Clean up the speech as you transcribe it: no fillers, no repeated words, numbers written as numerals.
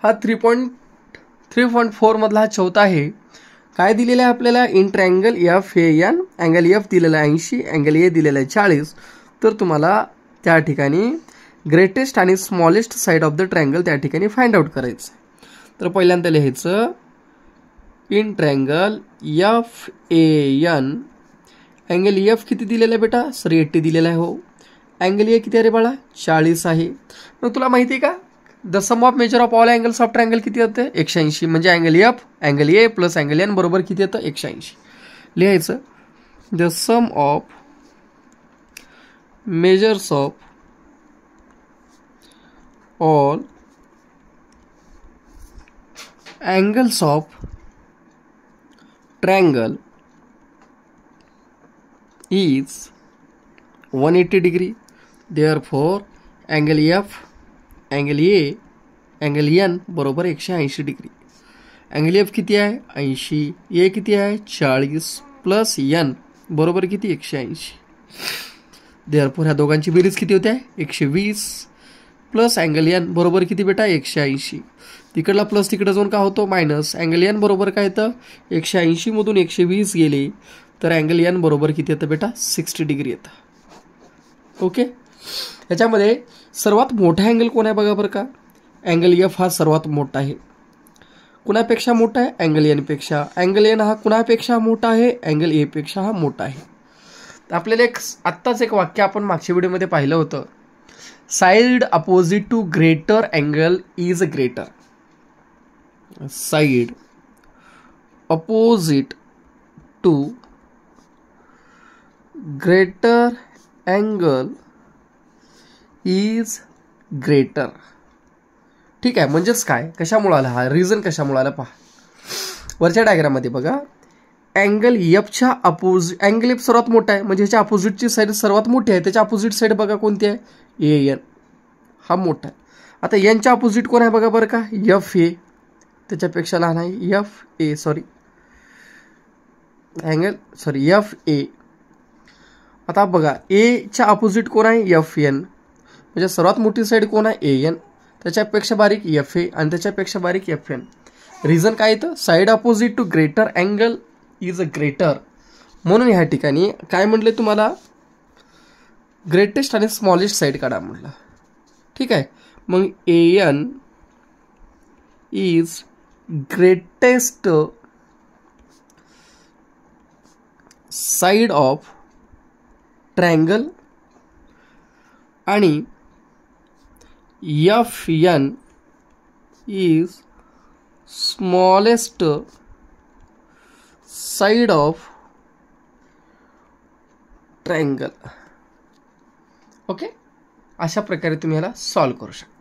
हा 3.4 मधला हा चौथा आहे. काय दिलेलं आहे आपल्याला? In triangle F A N, angle F दिलेला आहे 80, अँगल ए दिलेला आहे 40. तर तुम्हाला त्या ठिकाणी ग्रेटेस्ट आणि smallest side of the triangle त्या ठिकाणी फाइंड आउट करायचं. तर पहिल्यांदा लिहायचं in triangle F A N, angle F किती दिलेला आहे बेटा? सर 80 दिलेला आहे. हो. अँगल ए किती आहे रे बाळा? 40 आहे. मग तुला माहिती आहे का the sum of measure of all angles of triangle किती येतं? 180. म्हणजे angle F, angle A plus angle N बरोबर किती येतं? 180. लिहायचं the sum of measures of all angles of triangle is 180 degree. Therefore angle F, angle A, angle N बरोबर 180 degree. Angle F किती आहे? 80. ए किती आहे? 40 प्लस एन बरोबर किती? 180. देअरफॉर ह्या दोघांची बेरीज किती होते? 120 प्लस अँगल एन बरोबर किती बेटा? 180. तिकडला प्लस तिकडे जाऊन काय होतो? मायनस. अँगल एन बरोबर काय येतं? 180 मधून 120 गेले तर अँगल एन बरोबर किती येतं बेटा? 60 डिग्री येतं. ओके. याच्यामध्ये सर्वात मोठा अँगल कोण आहे बघा बरं का? अँगल एफ हा सर्वात मोठा आहे. कुणापेक्षा मोठा आहे? अँगल एन पेक्षा. अँगल एन हा कुणापेक्षा मोठा आहे? अँगल ए पेक्षा हा मोठा आहे. आपल्याला आत्ताच एक वाक्य आपण मागच्या व्हिडिओमध्ये पाहिलं होतं. Side opposite to greater angle is greater. Side opposite to greater angle is greater. ठीक आहे. म्हणजेच काय? कशामुळे आला हा? रिझन कशामुळे आला पहा. वरच्या डायग्राममध्ये बघा. अँगल एफच्या अपोजिट, अँगल एफ सर्वात मोठा आहे म्हणजे ह्याच्या अपोजिटची साईड सर्वात मोठी आहे. त्याच्या अपोजिट साईड बघा कोणती आहे? ए एन हा मोठा आहे. आता एनच्या अपोजिट कोण आहे बघा बरं का? एफ ए त्याच्यापेक्षा लहान आहे. F A F A. आता बघा एच्या अपोजिट कोण आहे? F N. म्हणजे सर्वात मोठी साईड कोण आहे? A N. त्याच्यापेक्षा बारीक एफ ए आणि त्याच्यापेक्षा बारीक एफ एन. रिझन काय येतं? Side opposite to greater angle is a greater. म्हणून ह्या ठिकाणी काय म्हटले तुम्हाला? ग्रेटेस्ट आणि स्मॉलेस्ट साईड काढा म्हटलं. ठीक आहे. मग A N is greatest side of triangle आणि F N is smallest side of triangle. Okay. अशा प्रकारे तुम्ही याला सॉल्व करू शकता.